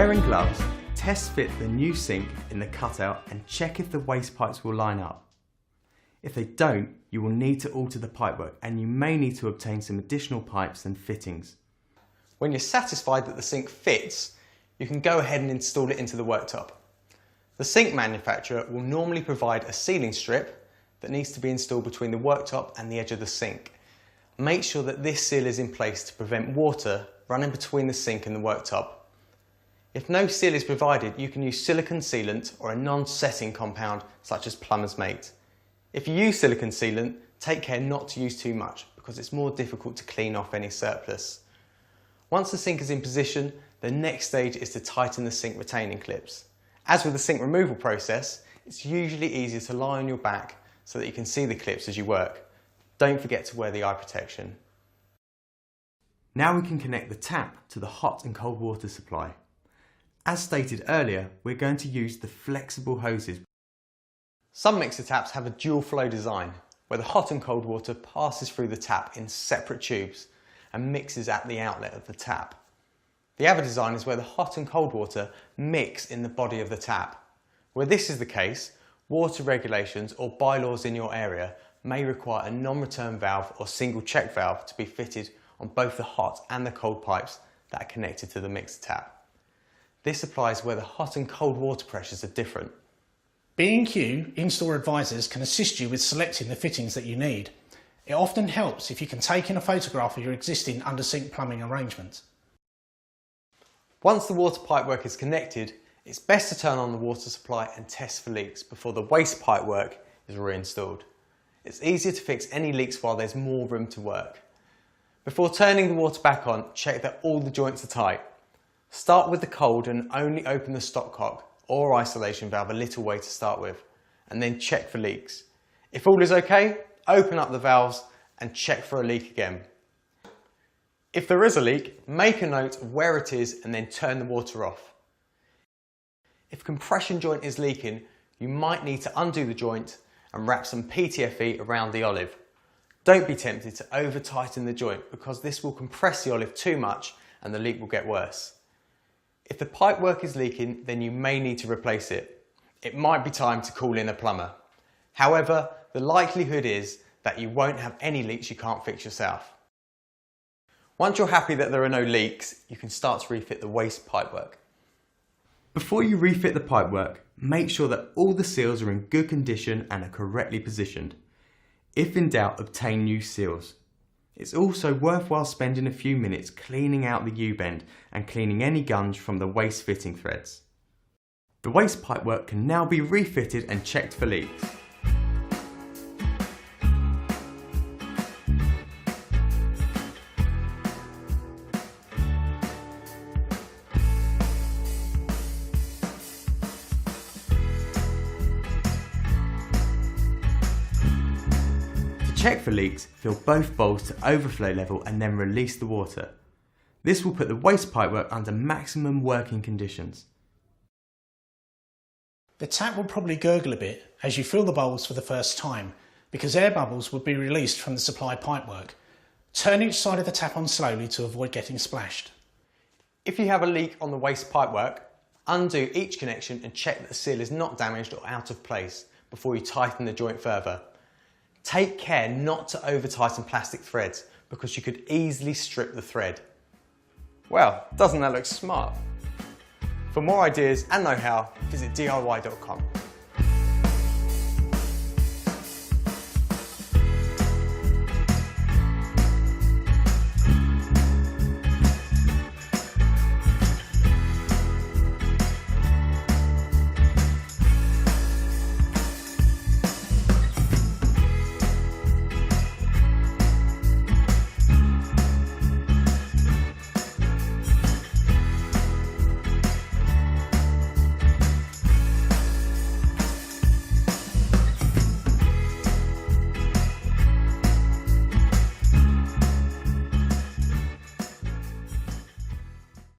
Wearing gloves, test fit the new sink in the cutout and check if the waste pipes will line up. If they don't, you will need to alter the pipework and you may need to obtain some additional pipes and fittings. When you're satisfied that the sink fits, you can go ahead and install it into the worktop. The sink manufacturer will normally provide a sealing strip that needs to be installed between the worktop and the edge of the sink. Make sure that this seal is in place to prevent water running between the sink and the worktop. If no seal is provided, you can use silicone sealant or a non-setting compound such as Plumber's Mate. If you use silicone sealant, take care not to use too much because it's more difficult to clean off any surplus. Once the sink is in position, the next stage is to tighten the sink retaining clips. As with the sink removal process, it's usually easier to lie on your back so that you can see the clips as you work. Don't forget to wear the eye protection. Now we can connect the tap to the hot and cold water supply. As stated earlier, we're going to use the flexible hoses. Some mixer taps have a dual flow design, where the hot and cold water passes through the tap in separate tubes and mixes at the outlet of the tap. The other design is where the hot and cold water mix in the body of the tap. Where this is the case, water regulations or bylaws in your area may require a non-return valve or single check valve to be fitted on both the hot and the cold pipes that are connected to the mixer tap. This applies where the hot and cold water pressures are different. B&Q in-store advisors can assist you with selecting the fittings that you need. It often helps if you can take in a photograph of your existing under-sink plumbing arrangement. Once the water pipework is connected, it's best to turn on the water supply and test for leaks before the waste pipework is reinstalled. It's easier to fix any leaks while there's more room to work. Before turning the water back on, check that all the joints are tight. Start with the cold and only open the stopcock or isolation valve a little way to start with, and then check for leaks. If all is okay, open up the valves and check for a leak again. If there is a leak, make a note of where it is and then turn the water off. If compression joint is leaking, you might need to undo the joint and wrap some PTFE around the olive. Don't be tempted to over tighten the joint because this will compress the olive too much and the leak will get worse. If the pipework is leaking, then you may need to replace it. It might be time to call in a plumber. However, the likelihood is that you won't have any leaks you can't fix yourself. Once you're happy that there are no leaks, you can start to refit the waste pipework. Before you refit the pipework, make sure that all the seals are in good condition and are correctly positioned. If in doubt, obtain new seals. It's also worthwhile spending a few minutes cleaning out the U-bend and cleaning any gunge from the waste fitting threads. The waste pipework can now be refitted and checked for leaks. To check for leaks, fill both bowls to overflow level and then release the water. This will put the waste pipework under maximum working conditions. The tap will probably gurgle a bit as you fill the bowls for the first time because air bubbles would be released from the supply pipework. Turn each side of the tap on slowly to avoid getting splashed. If you have a leak on the waste pipework, undo each connection and check that the seal is not damaged or out of place before you tighten the joint further. Take care not to over tighten plastic threads because you could easily strip the thread. Well, doesn't that look smart? For more ideas and know-how, visit DIY.com.